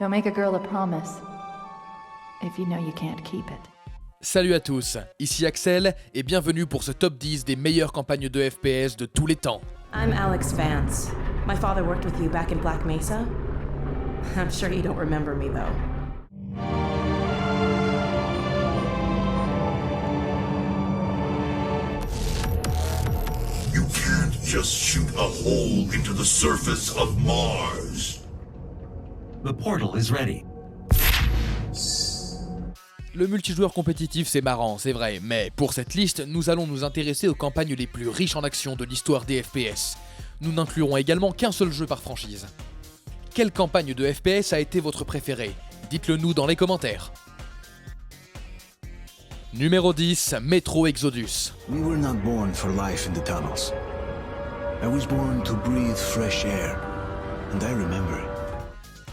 Don't make a girl a promise if you know you can't keep it. Salut à tous, ici Axel et bienvenue pour ce top 10 des meilleures campagnes de FPS de tous les temps. I'm Alex Vance. My father worked with you back in Black Mesa. I'm sure you don't remember me though. You can't just shoot a hole into the surface of Mars. The portal is ready. Le multijoueur compétitif c'est marrant, c'est vrai, mais pour cette liste, nous allons nous intéresser aux campagnes les plus riches en action de l'histoire des FPS. Nous n'inclurons également qu'un seul jeu par franchise. Quelle campagne de FPS a été votre préférée? Dites-le nous dans les commentaires. Numéro 10, Metro Exodus. We were not born for life in the tunnels. I was born to breathe fresh air, and I remember it.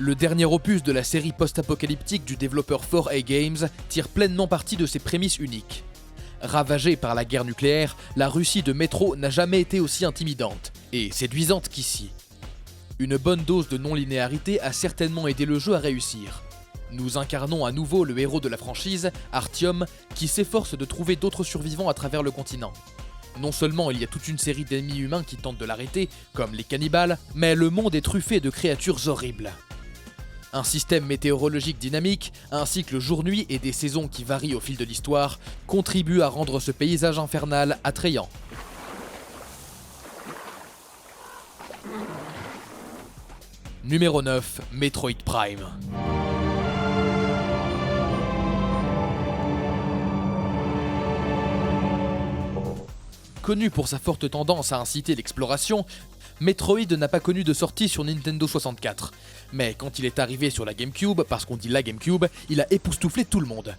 Le dernier opus de la série post-apocalyptique du développeur 4A Games tire pleinement parti de ses prémices uniques. Ravagée par la guerre nucléaire, la Russie de Metro n'a jamais été aussi intimidante et séduisante qu'ici. Une bonne dose de non-linéarité a certainement aidé le jeu à réussir. Nous incarnons à nouveau le héros de la franchise, Artyom, qui s'efforce de trouver d'autres survivants à travers le continent. Non seulement il y a toute une série d'ennemis humains qui tentent de l'arrêter, comme les cannibales, mais le monde est truffé de créatures horribles. Un système météorologique dynamique, un cycle jour-nuit et des saisons qui varient au fil de l'histoire contribuent à rendre ce paysage infernal attrayant. Numéro 9, Metroid Prime. Connu pour sa forte tendance à inciter l'exploration, Metroid n'a pas connu de sortie sur Nintendo 64. Mais quand il est arrivé sur la GameCube, parce qu'on dit la GameCube, il a époustouflé tout le monde.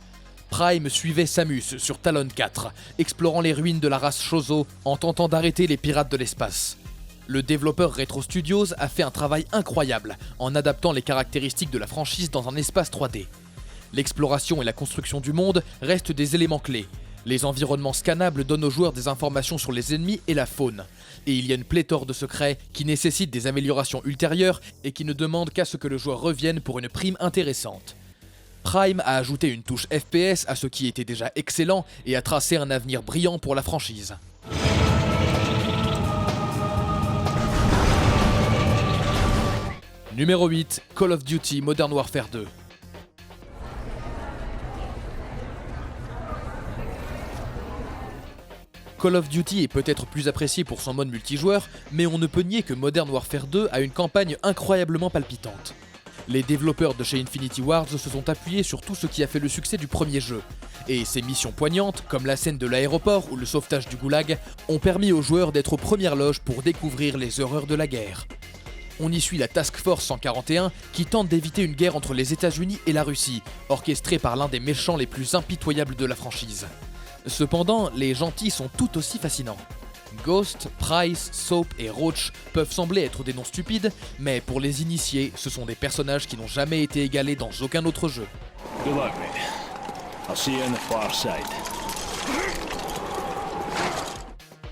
Prime suivait Samus sur Talon 4, explorant les ruines de la race Chozo en tentant d'arrêter les pirates de l'espace. Le développeur Retro Studios a fait un travail incroyable en adaptant les caractéristiques de la franchise dans un espace 3D. L'exploration et la construction du monde restent des éléments clés. Les environnements scannables donnent aux joueurs des informations sur les ennemis et la faune. Et il y a une pléthore de secrets qui nécessitent des améliorations ultérieures et qui ne demandent qu'à ce que le joueur revienne pour une prime intéressante. Prime a ajouté une touche FPS à ce qui était déjà excellent et a tracé un avenir brillant pour la franchise. Numéro 8, Call of Duty Modern Warfare 2. Call of Duty est peut-être plus apprécié pour son mode multijoueur, mais on ne peut nier que Modern Warfare 2 a une campagne incroyablement palpitante. Les développeurs de chez Infinity Ward se sont appuyés sur tout ce qui a fait le succès du premier jeu, et ces missions poignantes, comme la scène de l'aéroport ou le sauvetage du goulag, ont permis aux joueurs d'être aux premières loges pour découvrir les horreurs de la guerre. On y suit la Task Force 141 qui tente d'éviter une guerre entre les États-Unis et la Russie, orchestrée par l'un des méchants les plus impitoyables de la franchise. Cependant, les gentils sont tout aussi fascinants. Ghost, Price, Soap et Roach peuvent sembler être des noms stupides, mais pour les initiés, ce sont des personnages qui n'ont jamais été égalés dans aucun autre jeu. Good luck, mate. I'll see you on the far side.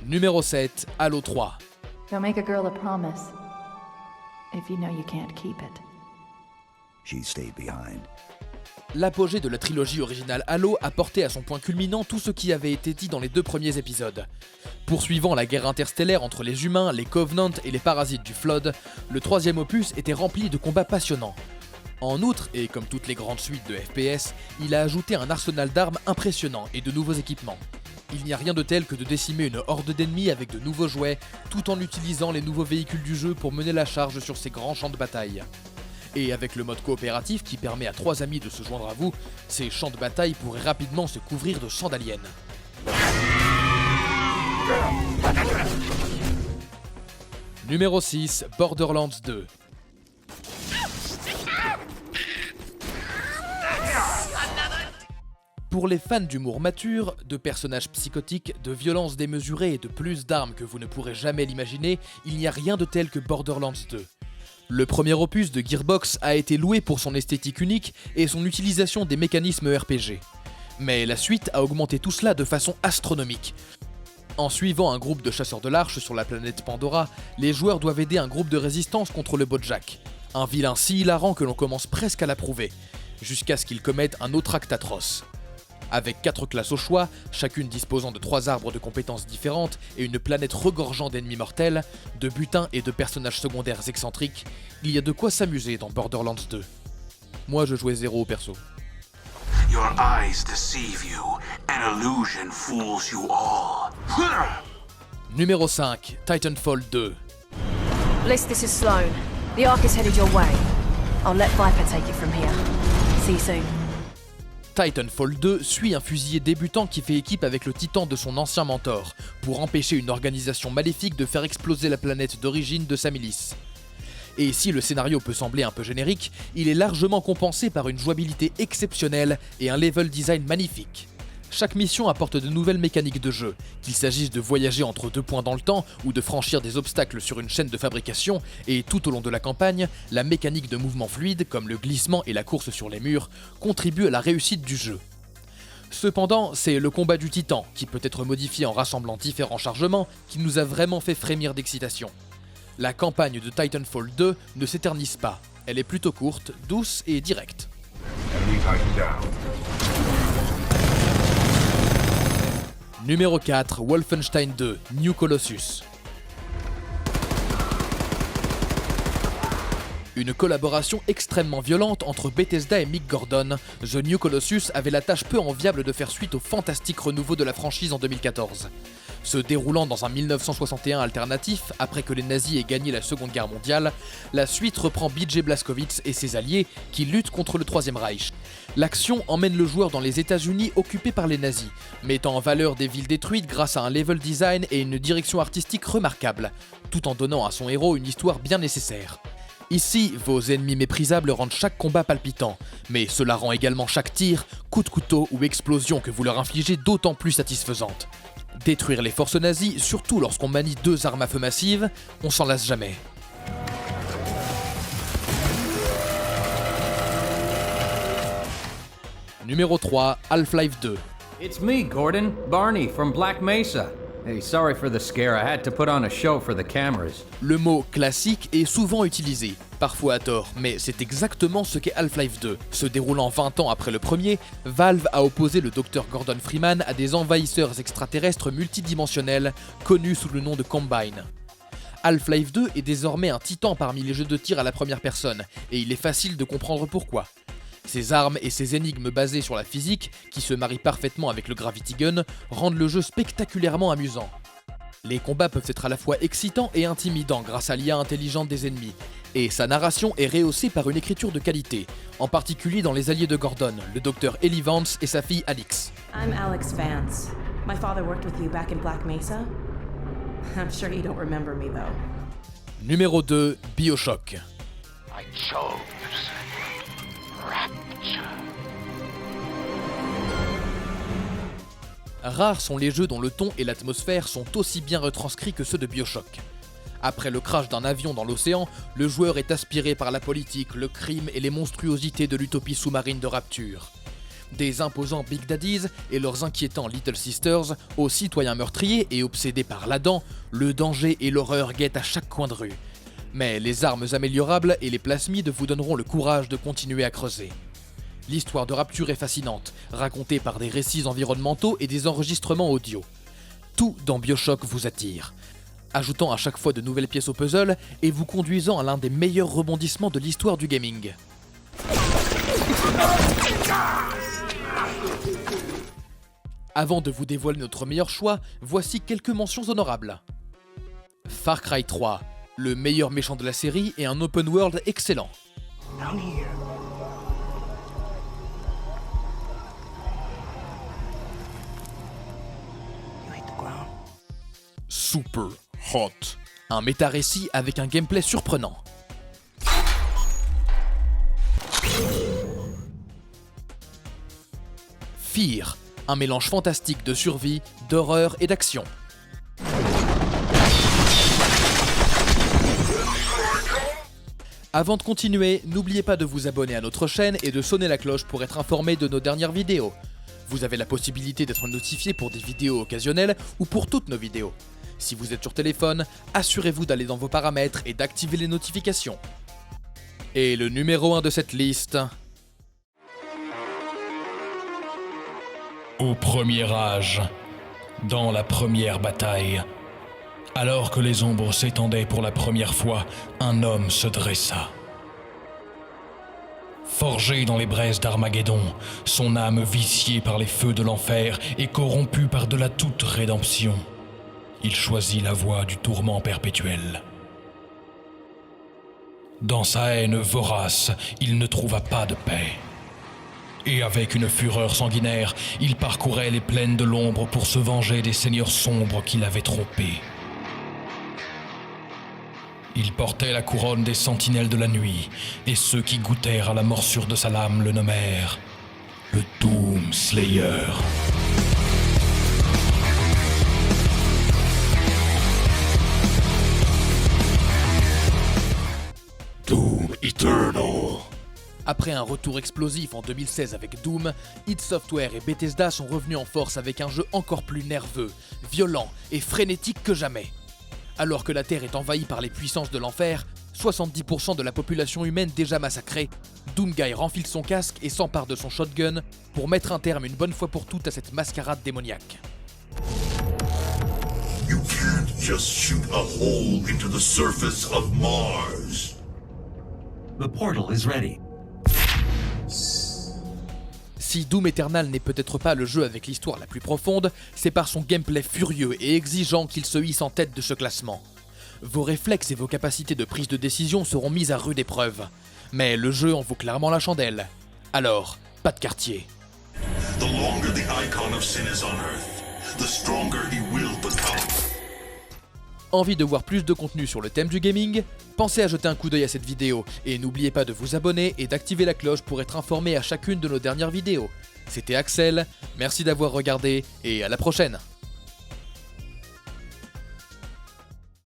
Numéro 7, Halo 3. Don't make a girl a promise if you know you can't keep it. She stayed behind. L'apogée de la trilogie originale Halo a porté à son point culminant tout ce qui avait été dit dans les deux premiers épisodes. Poursuivant la guerre interstellaire entre les humains, les Covenants et les parasites du Flood, le troisième opus était rempli de combats passionnants. En outre, et comme toutes les grandes suites de FPS, il a ajouté un arsenal d'armes impressionnant et de nouveaux équipements. Il n'y a rien de tel que de décimer une horde d'ennemis avec de nouveaux jouets, tout en utilisant les nouveaux véhicules du jeu pour mener la charge sur ces grands champs de bataille. Et avec le mode coopératif qui permet à 3 amis de se joindre à vous, ces champs de bataille pourraient rapidement se couvrir de champs d'aliens. Numéro 6, Borderlands 2. Pour les fans d'humour mature, de personnages psychotiques, de violence démesurée et de plus d'armes que vous ne pourrez jamais l'imaginer, il n'y a rien de tel que Borderlands 2. Le premier opus de Gearbox a été loué pour son esthétique unique et son utilisation des mécanismes RPG. Mais la suite a augmenté tout cela de façon astronomique. En suivant un groupe de chasseurs de l'Arche sur la planète Pandora, les joueurs doivent aider un groupe de résistance contre le Bojack. Un vilain si hilarant que l'on commence presque à l'approuver, jusqu'à ce qu'il commette un autre acte atroce. Avec 4 classes au choix, chacune disposant de 3 arbres de compétences différentes et une planète regorgeant d'ennemis mortels, de butins et de personnages secondaires excentriques, il y a de quoi s'amuser dans Borderlands 2. Moi je jouais 0 au perso. Your eyes deceive you. An illusion fools you all. Numéro 5, Titanfall 2. Bliss, this is Sloane. The Ark is headed your way. I'll let Viper take it from here. See you soon. Titanfall 2 suit un fusilier débutant qui fait équipe avec le titan de son ancien mentor, pour empêcher une organisation maléfique de faire exploser la planète d'origine de sa milice. Et si le scénario peut sembler un peu générique, il est largement compensé par une jouabilité exceptionnelle et un level design magnifique. Chaque mission apporte de nouvelles mécaniques de jeu, qu'il s'agisse de voyager entre 2 points dans le temps ou de franchir des obstacles sur une chaîne de fabrication, et tout au long de la campagne, la mécanique de mouvement fluide, comme le glissement et la course sur les murs, contribue à la réussite du jeu. Cependant, c'est le combat du titan, qui peut être modifié en rassemblant différents chargements, qui nous a vraiment fait frémir d'excitation. La campagne de Titanfall 2 ne s'éternise pas, elle est plutôt courte, douce et directe. Numéro 4, Wolfenstein 2, New Colossus. Une collaboration extrêmement violente entre Bethesda et Mick Gordon, The New Colossus avait la tâche peu enviable de faire suite au fantastique renouveau de la franchise en 2014. Se déroulant dans un 1961 alternatif, après que les nazis aient gagné la Seconde Guerre mondiale, la suite reprend B.J. Blazkowicz et ses alliés qui luttent contre le Troisième Reich. L'action emmène le joueur dans les États-Unis occupés par les nazis, mettant en valeur des villes détruites grâce à un level design et une direction artistique remarquable, tout en donnant à son héros une histoire bien nécessaire. Ici, vos ennemis méprisables rendent chaque combat palpitant, mais cela rend également chaque tir, coup de couteau ou explosion que vous leur infligez d'autant plus satisfaisante. Détruire les forces nazies, surtout lorsqu'on manie 2 armes à feu massives, on s'en lasse jamais. Numéro 3, Half-Life 2. It's me, Gordon, Barney from Black Mesa. Hey, sorry for the scare, I had to put on a show for the cameras. Le mot classique est souvent utilisé, parfois à tort, mais c'est exactement ce qu'est Half-Life 2. Se déroulant 20 ans après le premier, Valve a opposé le Dr Gordon Freeman à des envahisseurs extraterrestres multidimensionnels, connus sous le nom de Combine. Half-Life 2 est désormais un titan parmi les jeux de tir à la première personne, et il est facile de comprendre pourquoi. Ses armes et ses énigmes basées sur la physique, qui se marient parfaitement avec le Gravity Gun, rendent le jeu spectaculairement amusant. Les combats peuvent être à la fois excitants et intimidants grâce à l'IA intelligente des ennemis, et sa narration est rehaussée par une écriture de qualité, en particulier dans les alliés de Gordon, le docteur Ellie Vance et sa fille Alix. I'm Alex Vance. My father worked with you back in Black Mesa. I'm sure you don't remember me though. Numéro 2, BioShock. I chose rapture. Rares sont les jeux dont le ton et l'atmosphère sont aussi bien retranscrits que ceux de BioShock. Après le crash d'un avion dans l'océan, le joueur est aspiré par la politique, le crime et les monstruosités de l'utopie sous-marine de Rapture. Des imposants Big Daddies et leurs inquiétants Little Sisters, aux citoyens meurtriers et obsédés par l'Adam, le danger et l'horreur guettent à chaque coin de rue. Mais les armes améliorables et les plasmides vous donneront le courage de continuer à creuser. L'histoire de Rapture est fascinante, racontée par des récits environnementaux et des enregistrements audio. Tout dans BioShock vous attire, ajoutant à chaque fois de nouvelles pièces au puzzle et vous conduisant à l'un des meilleurs rebondissements de l'histoire du gaming. Avant de vous dévoiler notre meilleur choix, voici quelques mentions honorables. Far Cry 3, le meilleur méchant de la série et un open world excellent. Super Hot, un méta-récit avec un gameplay surprenant. Fear, un mélange fantastique de survie, d'horreur et d'action. Avant de continuer, n'oubliez pas de vous abonner à notre chaîne et de sonner la cloche pour être informé de nos dernières vidéos. Vous avez la possibilité d'être notifié pour des vidéos occasionnelles ou pour toutes nos vidéos. Si vous êtes sur téléphone, assurez-vous d'aller dans vos paramètres et d'activer les notifications. Et le numéro 1 de cette liste... Au premier âge, dans la première bataille, alors que les ombres s'étendaient pour la première fois, un homme se dressa. Forgé dans les braises d'Armageddon, son âme viciée par les feux de l'enfer et corrompue par-delà toute rédemption, il choisit la voie du tourment perpétuel. Dans sa haine vorace, il ne trouva pas de paix. Et avec une fureur sanguinaire, il parcourait les plaines de l'ombre pour se venger des seigneurs sombres qui l'avaient trompé. Il portait la couronne des sentinelles de la nuit, et ceux qui goûtèrent à la morsure de sa lame le nommèrent le Doom Slayer. Doom Eternal. Après un retour explosif en 2016 avec Doom, id Software et Bethesda sont revenus en force avec un jeu encore plus nerveux, violent et frénétique que jamais. Alors que la Terre est envahie par les puissances de l'enfer, 70% de la population humaine déjà massacrée, Doomguy renfile son casque et s'empare de son shotgun pour mettre un terme une bonne fois pour toutes à cette mascarade démoniaque. You can't just shoot a hole into the surface of Mars. The portal is ready. Si Doom Eternal n'est peut-être pas le jeu avec l'histoire la plus profonde, c'est par son gameplay furieux et exigeant qu'il se hisse en tête de ce classement. Vos réflexes et vos capacités de prise de décision seront mises à rude épreuve, mais le jeu en vaut clairement la chandelle. Alors, pas de quartier. The longer the icon of sin is on Earth, the stronger he will become. Envie de voir plus de contenu sur le thème du gaming? Pensez à jeter un coup d'œil à cette vidéo et n'oubliez pas de vous abonner et d'activer la cloche pour être informé à chacune de nos dernières vidéos. C'était Axel, merci d'avoir regardé et à la prochaine.